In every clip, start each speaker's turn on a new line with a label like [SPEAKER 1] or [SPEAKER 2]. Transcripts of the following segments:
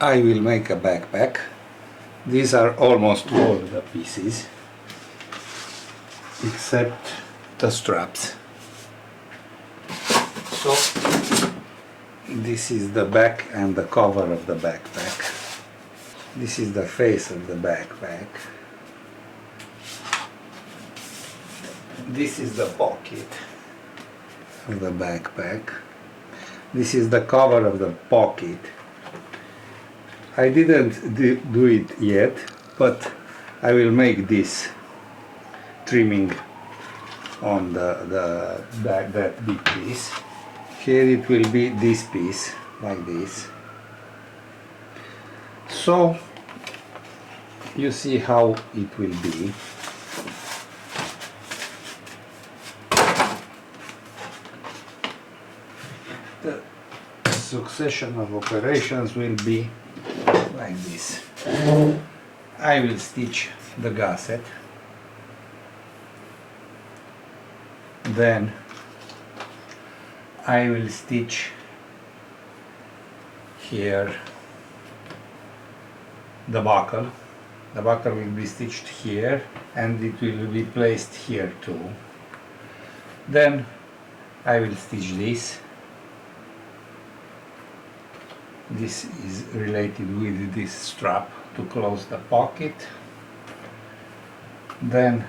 [SPEAKER 1] I will make a backpack. These are almost all the pieces except the straps. So this is the back and the cover of the backpack. This is the face of the backpack. This is the pocket of the backpack. This is the cover of the pocket. I didn't do it yet, but I will make this trimming on the back, that big piece. Here it will be this piece, like this. So you see how it will be. The succession of operations will be like this. I will stitch the gusset, then I will stitch here the buckle. The buckle will be stitched here and it will be placed here too. Then I will stitch this. This is related with this strap to close the pocket. Then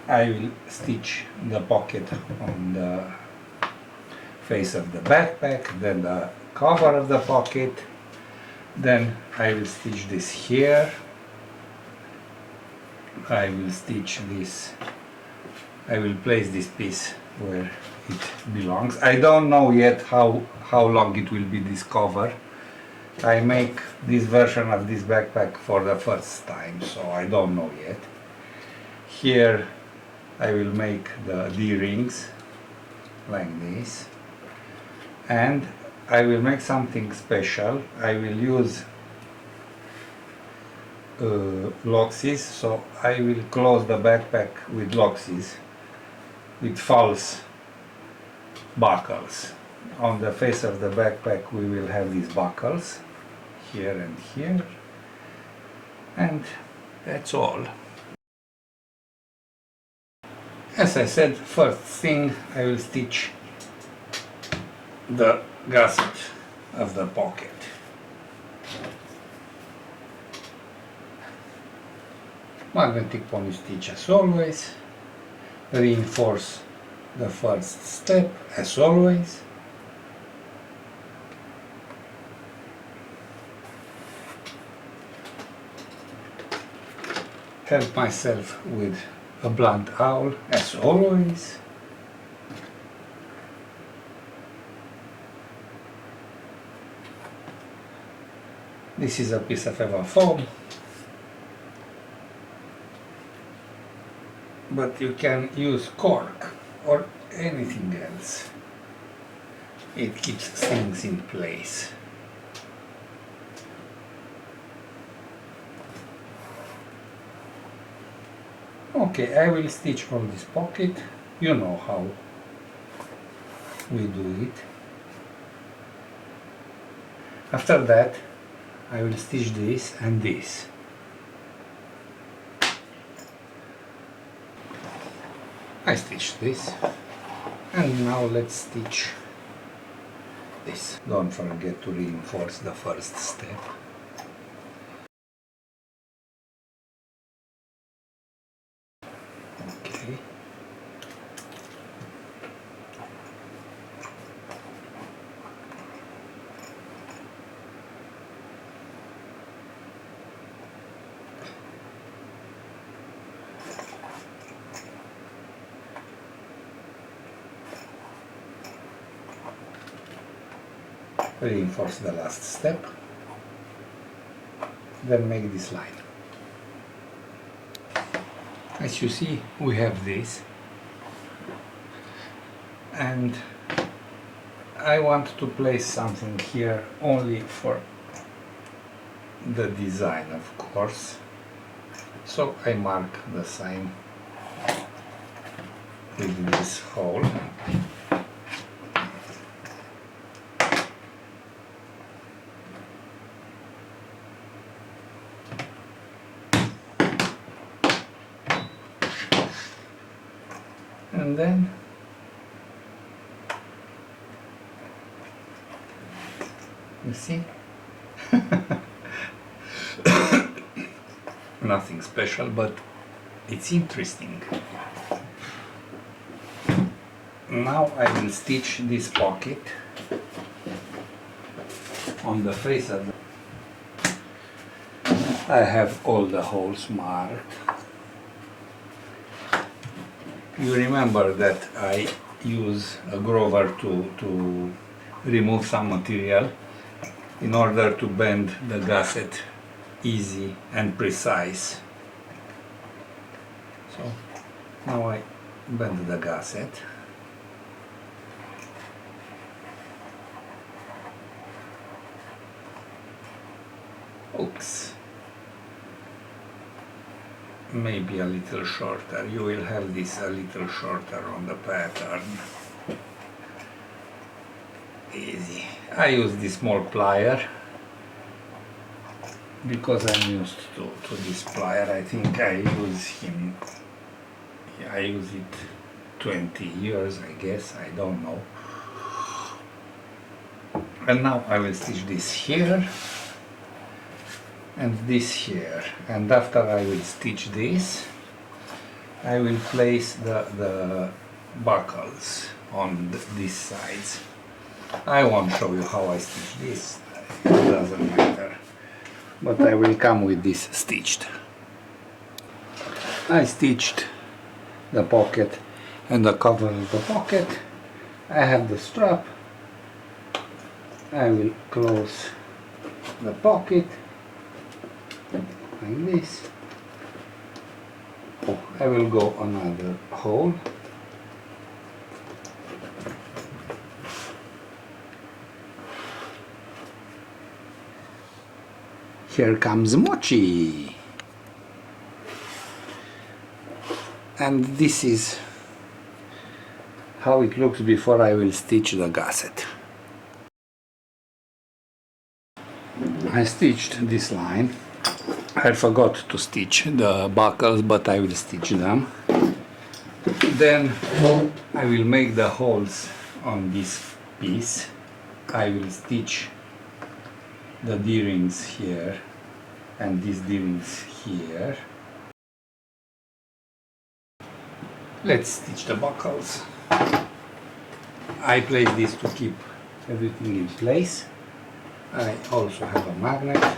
[SPEAKER 1] I will stitch the pocket on the face of the backpack, then the cover of the pocket. Then I will stitch this here. I will stitch this. I will place this piece where it belongs. I don't know yet how long it will be, this cover. I make this version of this backpack for the first time, so I don't know yet. Here I will make the D-rings like this, and I will make something special. I will use LOXX, so I will close the backpack with LOXX, with false buckles. On the face of the backpack we will have these buckles, here and here, and that's all. As I said, first thing I will stitch the gusset of the pocket. Magnetic pony stitch as always. Reinforce the first step as always. Help myself with a blunt awl as always. This is a piece of Eva foam, but you can use cork or anything else. It keeps things in place. Okay, I will stitch on this pocket. You know how we do it. After that, I will stitch this and this. I stitched this, and now let's stitch this. Don't forget to reinforce the first step. Okay. Reinforce the last step, then make this line. As you see, we have this, and I want to place something here only for the design, of course, so I mark the sign with this hole. and then you see, nothing special, but it's interesting. Now I will stitch this pocket on the face of the... I have all the holes marked. You remember that I use a grover to remove some material in order to bend the gusset easy and precise. So now I bend the gusset. Oops. Maybe a little shorter. You will have this a little shorter on the pattern. Easy. I use this small plier because I'm used to this plier. I think I use it 20 years, I guess. I don't know. And now I will stitch this here and this here, and after I will stitch this, I will place the buckles on these sides. I won't show you how I stitch this, it doesn't matter, but I will come with this stitched. I stitched the pocket and the cover of the pocket. I have the strap. I will close the pocket like this. I will go another hole. Here comes Mochi. And this is how it looks before I will stitch the gusset. I stitched this line. I forgot to stitch the buckles, but I will stitch them. Then I will make the holes on this piece. I will stitch the D-rings here and these D-rings here. Let's stitch the buckles. I place this to keep everything in place. I also have a magnet.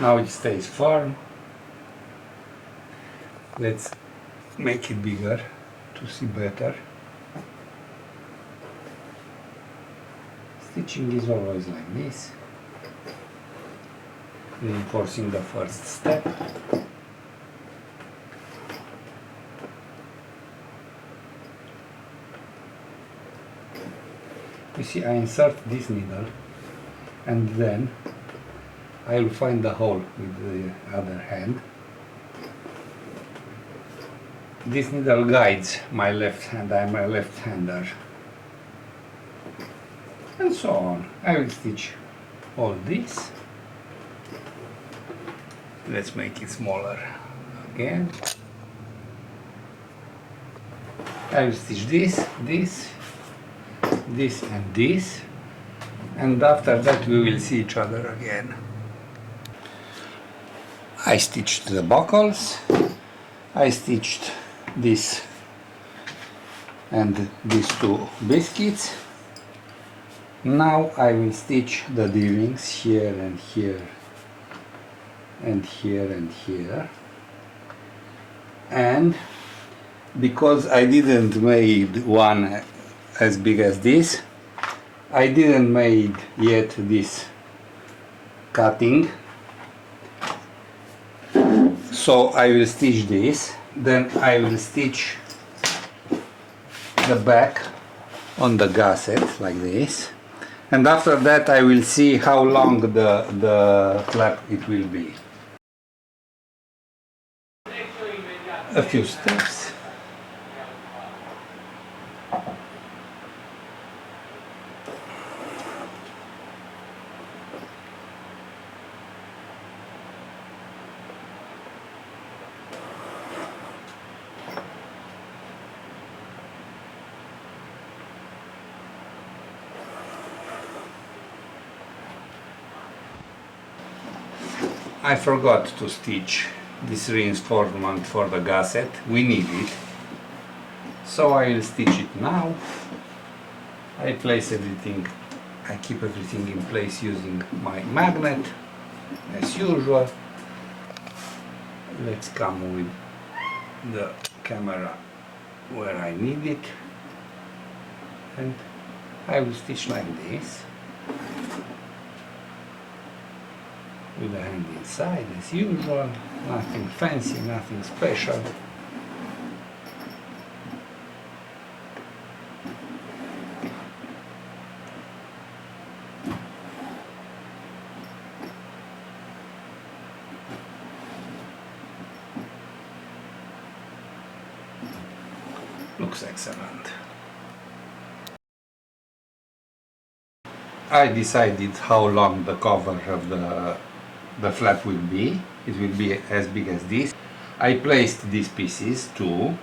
[SPEAKER 1] Now it stays firm. Let's make it bigger to see better. Stitching is always like this, reinforcing the first step. You see, I insert this needle and then I will find the hole with the other hand. This needle guides my left hand, I'm a left-hander. And so on. I will stitch all this. Let's make it smaller again. I will stitch this, this, this and this. And after that we will see each other again. I stitched the buckles, I stitched this and these two biscuits. Now I will stitch the D-rings here and here and here and here. And because I didn't made one as big as this, I didn't made yet this cutting. So I will stitch this, then I will stitch the back on the gusset like this, and after that I will see how long the flap it will be. A few steps. I forgot to stitch this reinforcement for the gusset. We need it. So I will stitch it now. I place everything, I keep everything in place using my magnet as usual. Let's come with the camera where I need it, and I will stitch like this with the hand inside as usual. Nothing fancy, nothing special. Looks excellent. I decided how long the cover of the flap will be. It will be as big as this. I placed these pieces too,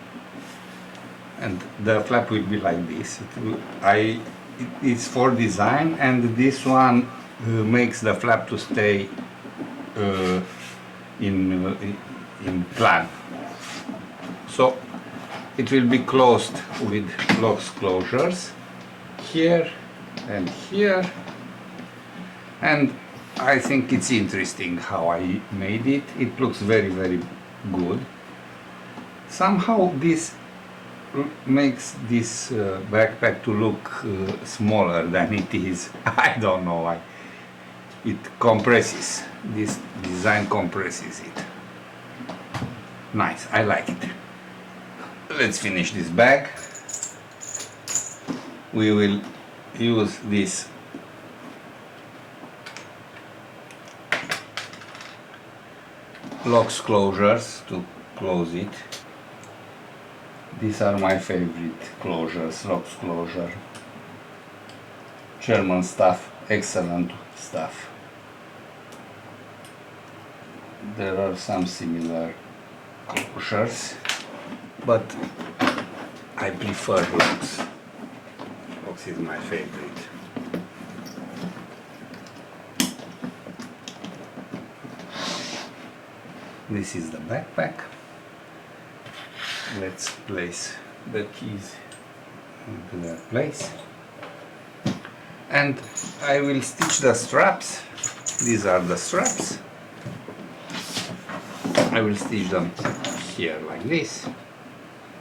[SPEAKER 1] and the flap will be like this. It's for design, and this one makes the flap to stay in plan. So it will be closed with LOXX closures here and here, and I think it's interesting how I made it. It looks very, very good. Somehow this makes this backpack to look smaller than it is. I don't know why. It compresses, this design compresses it. Nice, I like it. Let's finish this bag. We will use this LOXX closures to close it. These are my favorite closures, LOXX closure. German stuff, excellent stuff. There are some similar closures, but I prefer LOXX. LOXX is my favorite. This is the backpack. Let's place the keys into their place. And I will stitch the straps. These are the straps. I will stitch them here like this.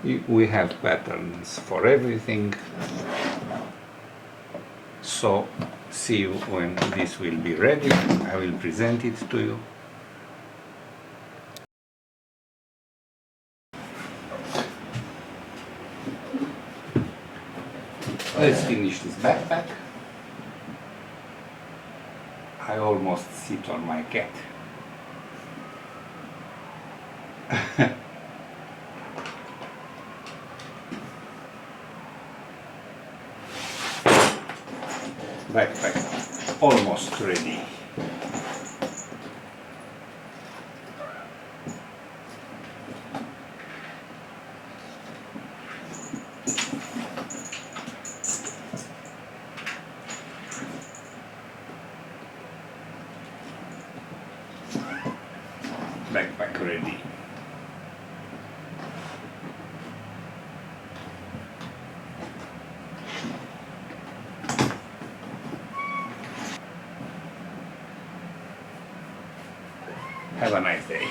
[SPEAKER 1] We have patterns for everything. So see you when this will be ready. I will present it to you. Let's finish this backpack. I almost sit on my cat. Backpack almost ready. Backpack ready. Have a nice day.